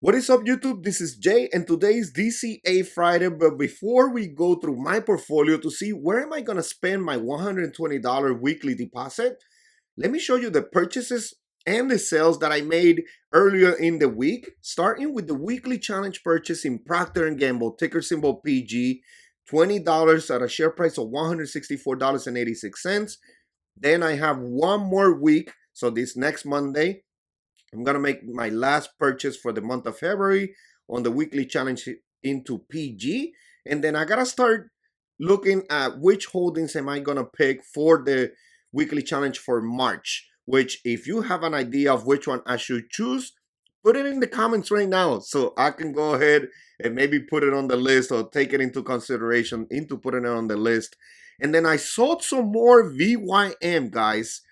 What is up, YouTube? This is Jay, and today is DCA Friday. But before we go through my portfolio to see where am I going to spend my $120 weekly deposit, let me show you the purchases and the sales that I made earlier in the week, starting with the weekly challenge purchase in Procter & Gamble, ticker symbol PG, $20 at a share price of $164.86. Then I have one more week, so this next Monday, I'm going to make my last purchase for the month of February on the weekly challenge into PG. And then I got to start looking at which holdings am I going to pick for the weekly challenge for March, which if you have an idea of which one I should choose, put it in the comments right now so I can go ahead and maybe put it on the list or take it into consideration into putting it on the list. And then I sold some more VYM, guys.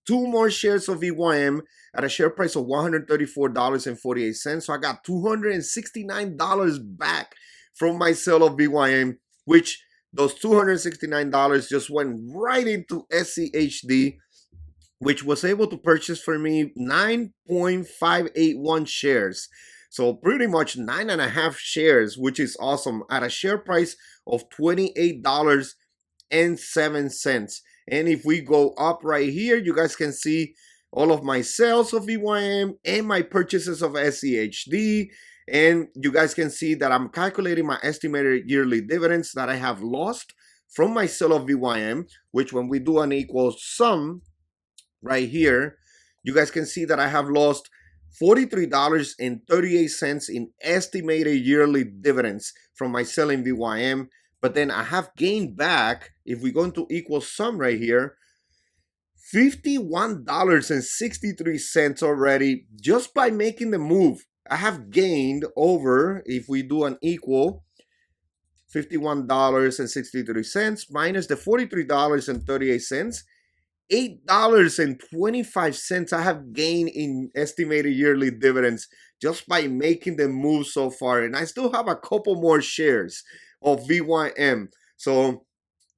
2 more shares of VYM at a share price of $134.48. So I got $269 back from my sale of VYM, which those $269 just went right into SCHD, which was able to purchase for me 9.581 shares. So pretty much 9.5 shares, which is awesome, at a share price of $28.07. And if we go up right here, you guys can see all of my sales of VYM and my purchases of SCHD. And you guys can see that I'm calculating my estimated yearly dividends that I have lost from my sale of VYM, which when we do an equal sum right here, you guys can see that I have lost $43.38 in estimated yearly dividends from my selling VYM. But then I have gained back, if we go into equal sum right here, $51.63 already just by making the move. I have gained over, if we do an equal, $51.63 minus the $43.38, $8.25 I have gained in estimated yearly dividends just by making the move so far. And I still have a couple more shares of VYM. So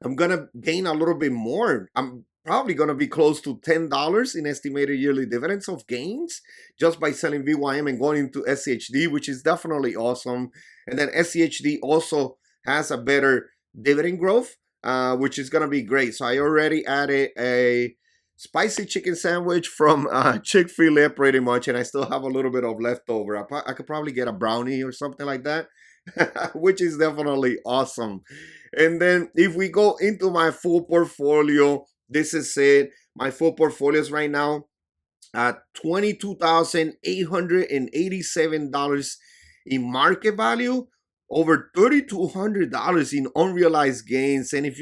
I'm going to gain a little bit more. I'm probably going to be close to $10 in estimated yearly dividends of gains just by selling VYM and going into SCHD, which is definitely awesome. And then SCHD also has a better dividend growth, which is going to be great. So I already added a spicy chicken sandwich from Chick-fil-A pretty much, and I still have a little bit of leftover. I could probably get a brownie or something like that. Which is definitely awesome. And then if we go into my full portfolio, this is it. My full portfolio is right now at $22,887 in market value, over $3,200 in unrealized gains. And if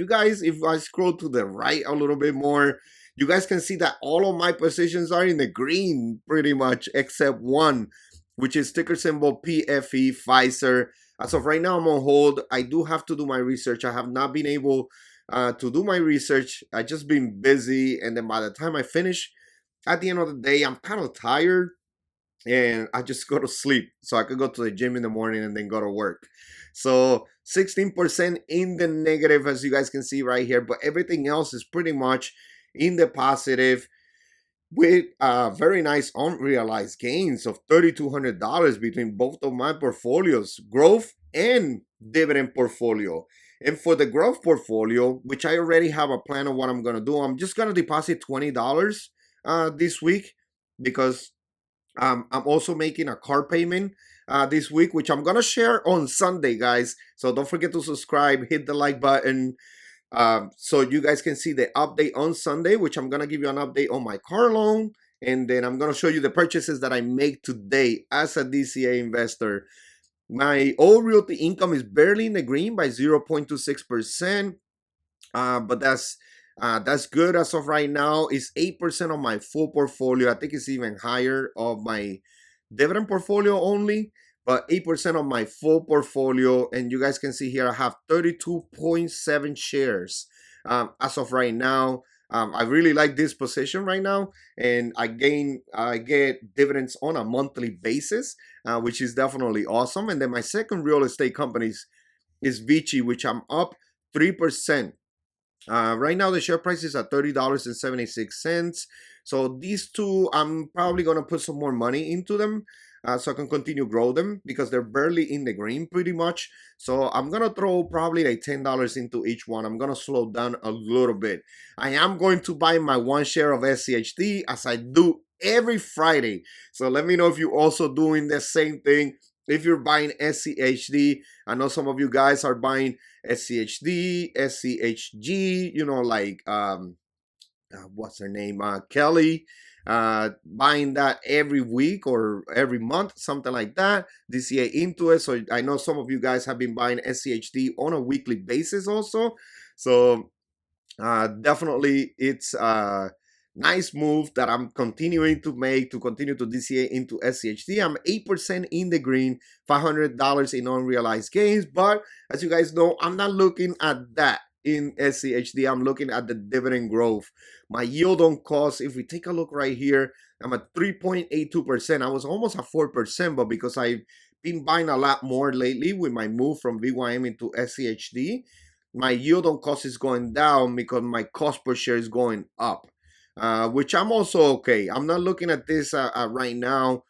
I scroll to the right a little bit more, you guys can see that all of my positions are in the green pretty much, except one, which is ticker symbol PFE, Pfizer. As of right now, I'm on hold. I do have to do my research. I have not been able to do my research. I just been busy, and then by the time I finish, at the end of the day, I'm kind of tired, and I just go to sleep so I could go to the gym in the morning and then go to work. So 16% in the negative, as you guys can see right here, but everything else is pretty much in the positive, with very nice unrealized gains of $3,200 between both of my portfolios, growth and dividend portfolio. And for the growth portfolio, which I already have a plan of what I'm going to do, I'm just going to deposit $20 this week because I'm also making a car payment this week, which I'm going to share on Sunday, guys. So don't forget to subscribe, hit the like button, so you guys can see the update on Sunday, which I'm going to give you an update on my car loan. And then I'm going to show you the purchases that I make today as a DCA investor. My old realty income is barely in the green by 0.26%. But that's good as of right now. It's 8% of my full portfolio. I think it's even higher of my dividend portfolio only, but 8% of my full portfolio. And you guys can see here I have 32.7 shares as of right now. I really like this position right now, and I get dividends on a monthly basis, which is definitely awesome. And then my second real estate company is Vici, which I'm up 3%. Right now the share price is at $30.76. So these two, I'm probably gonna put some more money into them. so I can continue grow them because they're barely in the green pretty much. So I'm gonna throw probably like $10 into each one. I'm gonna slow down a little bit. I am going to buy my one share of SCHD as I do every Friday. So let me know if you're also doing the same thing. If you're buying SCHD, I know some of you guys are buying SCHD, SCHG, like what's her name, Kelly, buying that every week or every month, something like that. DCA into it. So I know some of you guys have been buying SCHD on a weekly basis also. So definitely it's a nice move that I'm continuing to make to continue to DCA into SCHD. I'm 8% in the green, $500 in unrealized gains. But as you guys know, I'm not looking at that in SCHD. I'm looking at the dividend growth. My yield on cost, if we take a look right here, I'm at 3.82%. I was almost at 4%, but because I've been buying a lot more lately with my move from VYM into SCHD, my yield on cost is going down because my cost per share is going up, which I'm also okay. I'm not looking at this right now.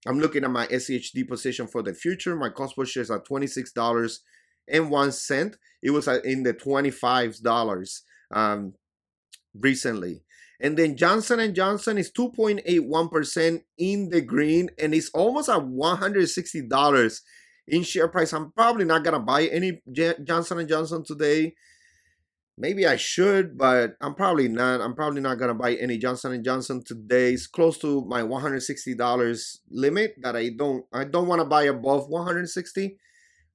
I'm looking at my SCHD position for the future. My cost per share is at $26.01. It was in the $25 recently. And then Johnson & Johnson is 2.81% in the green, and it's almost at $160 in share price. I'm probably not gonna buy any Johnson & Johnson today. Maybe I should, but I'm probably not. I'm probably not gonna buy any Johnson & Johnson today. It's close to my $160 limit that I don't want to buy above 160.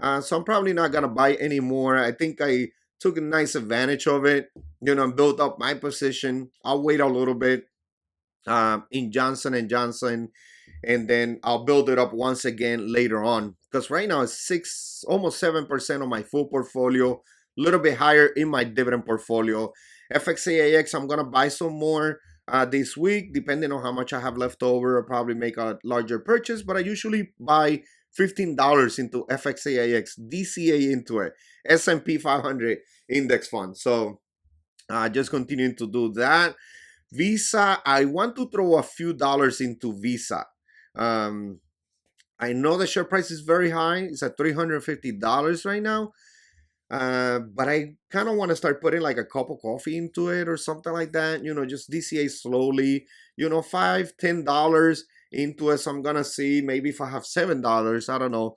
So I'm probably not gonna buy anymore. I think I took a nice advantage of it, built up my position. I'll wait a little bit in Johnson & Johnson, and then I'll build it up once again later on, because right now it's almost 7% of my full portfolio, a little bit higher in my dividend portfolio. FXAIX, I'm gonna buy some more this week, depending on how much I have left over. I'll probably make a larger purchase, but I usually buy $15 into FXAIX, DCA into it, S&P 500 index fund. So just continuing to do that. Visa, I want to throw a few dollars into Visa. I know the share price is very high. It's at $350 right now. But I kind of want to start putting like a cup of coffee into it or something like that. Just DCA slowly, $5, $10 into it. So I'm gonna see maybe if I have $7. I don't know.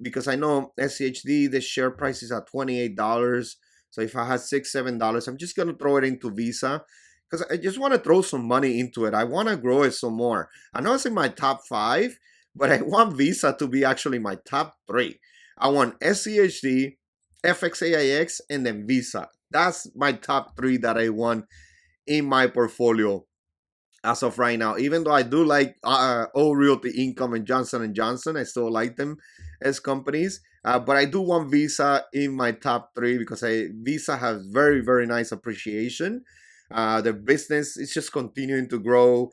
Because I know SCHD, the share price is at $28. So if I had $6, $7, I'm just gonna throw it into Visa because I just want to throw some money into it. I want to grow it some more. I know it's in my top 5, but I want Visa to be actually my top 3. I want SCHD, FXAIX, and then Visa. That's my top 3 that I want in my portfolio as of right now. Even though I do like O Realty Income and Johnson & Johnson, I still like them as companies. But I do want Visa in my top 3 because Visa has very, very nice appreciation. The business is just continuing to grow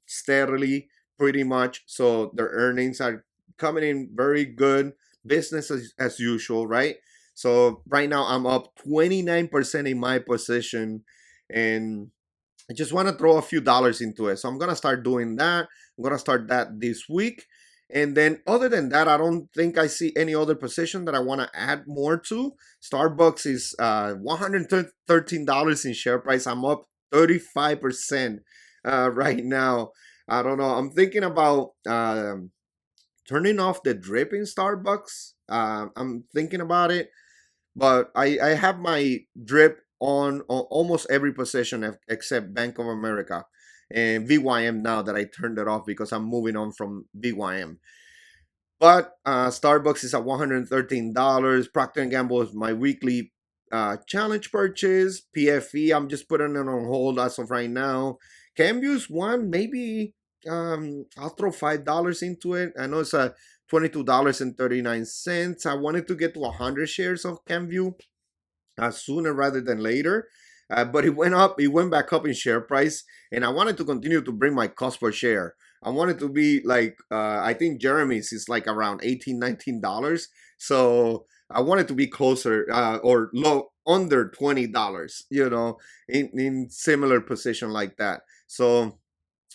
steadily, pretty much. So their earnings are coming in very good. Business as usual, right? So right now I'm up 29% in my position, and I just want to throw a few dollars into it. So I'm going to start doing that. I'm going to start that this week. And then other than that, I don't think I see any other position that I want to add more to. Starbucks is $113 in share price. I'm up 35% right now. I don't know. I'm thinking about turning off the drip in Starbucks. I'm thinking about it. But I have my drip on almost every position except Bank of America and VYM now that I turned it off because I'm moving on from VYM. But Starbucks is at $113. Procter & Gamble is my weekly challenge purchase. PFE, I'm just putting it on hold as of right now. Cambius one, maybe I'll throw $5 into it. I know it's a $22.39. I wanted to get to 100 shares of Camview sooner rather than later. But it went up, it went back up in share price, and I wanted to continue to bring my cost per share. I wanted to be like, I think Jeremy's is like around $18, $19. So I wanted to be closer or low under $20, in similar position like that. So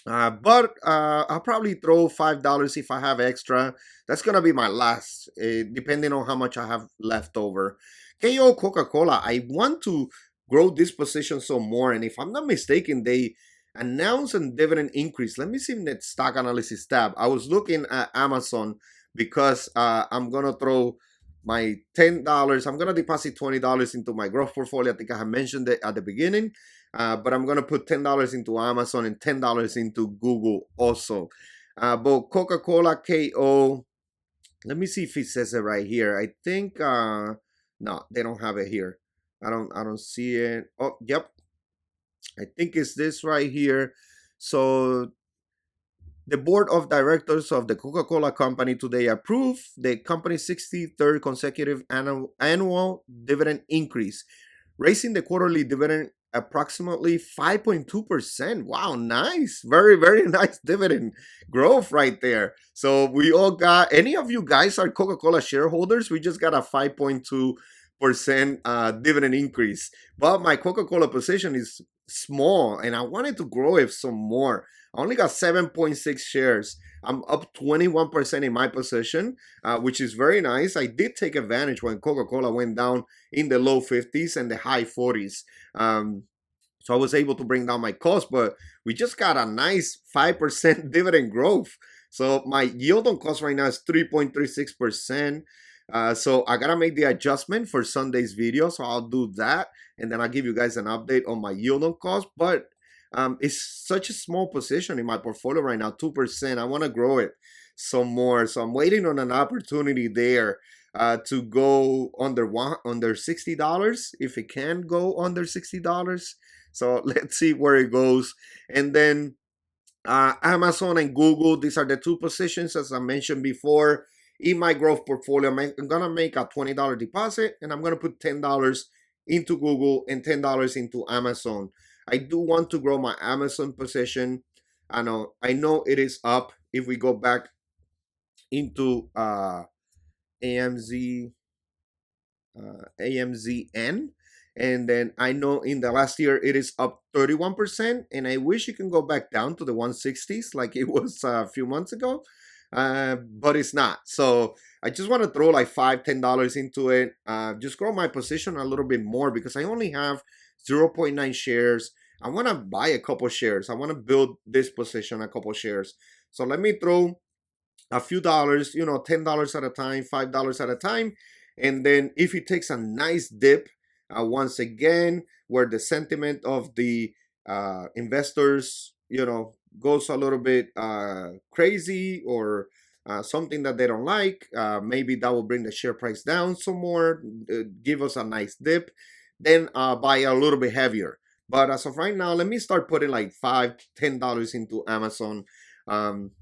But I'll probably throw $5 if I have extra. That's gonna be my last, depending on how much I have left over. KO Coca-Cola. I want to grow this position some more, and if I'm not mistaken, they announced a dividend increase. Let me see in that stock analysis tab. I was looking at Amazon because I'm gonna throw my $10. I'm gonna deposit $20 into my growth portfolio. I think I have mentioned it at the beginning. But I'm gonna put $10 into Amazon and $10 into Google also. But Coca-Cola KO, let me see if it says it right here. I think no, they don't have it here. I don't see it. Oh, yep. I think it's this right here. So the board of directors of the Coca-Cola Company today approved the company's 63rd consecutive annual dividend increase, raising the quarterly dividend approximately 5.2%. Wow, nice. Very, very nice dividend growth right there. So we all got, any of you guys are Coca-Cola shareholders? We just got a 5.2% dividend increase. But my Coca-Cola position is small and I wanted to grow it some more. I only got 7.6 shares. I'm up 21% in my position, which is very nice. I did take advantage when Coca-Cola went down in the low 50s and the high 40s. So I was able to bring down my cost, but we just got a nice 5% dividend growth. So my yield on cost right now is 3.36%. So I gotta make the adjustment for Sunday's video. So I'll do that. And then I'll give you guys an update on my yield on cost. But it's such a small position in my portfolio right now, 2%. I want to grow it some more. So I'm waiting on an opportunity there to go under $60 if it can go under $60. So let's see where it goes. And then Amazon and Google, these are the two positions as I mentioned before in my growth portfolio. I'm gonna make a $20 deposit and I'm gonna put $10 into Google and $10 into Amazon. I do want to grow my Amazon position. I know it is up. If we go back into AMZ AMZN, and then I know in the last year it is up 31%, and I wish it can go back down to the 160s like it was a few months ago, but it's not. So I just want to throw like $5-10 into it, just grow my position a little bit more because I only have 0.9 shares. I want to buy a couple shares. I want to build this position a couple shares. So let me throw a few dollars, $10 at a time, $5 at a time. And then if it takes a nice dip, once again, where the sentiment of the investors, goes a little bit crazy or something that they don't like, maybe that will bring the share price down some more, give us a nice dip, then buy a little bit heavier. But as of right now, let me start putting like $5-10 into Amazon on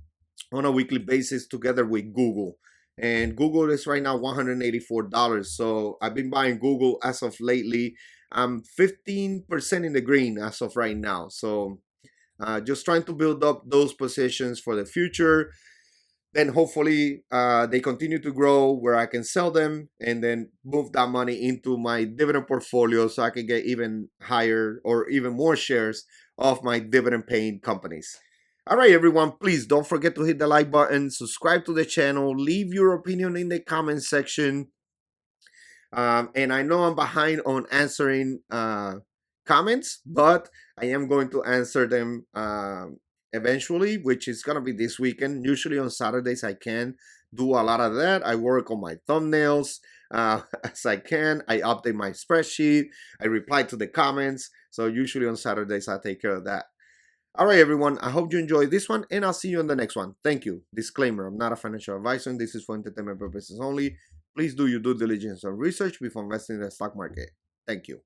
a weekly basis together with Google. And Google is right now $184. So I've been buying Google as of lately. I'm 15% in the green as of right now. So just trying to build up those positions for the future. Then hopefully they continue to grow where I can sell them and then move that money into my dividend portfolio so I can get even higher or even more shares of my dividend paying companies. All right, everyone, please don't forget to hit the like button, subscribe to the channel, leave your opinion in the comment section. And I know I'm behind on answering comments, but I am going to answer them eventually, which is going to be this weekend. Usually on Saturdays, I can do a lot of that. I work on my thumbnails as I can. I update my spreadsheet. I reply to the comments. So usually on Saturdays, I take care of that. All right, everyone. I hope you enjoyed this one, and I'll see you in the next one. Thank you. Disclaimer, I'm not a financial advisor, and this is for entertainment purposes only. Please do your due diligence and research before investing in the stock market. Thank you.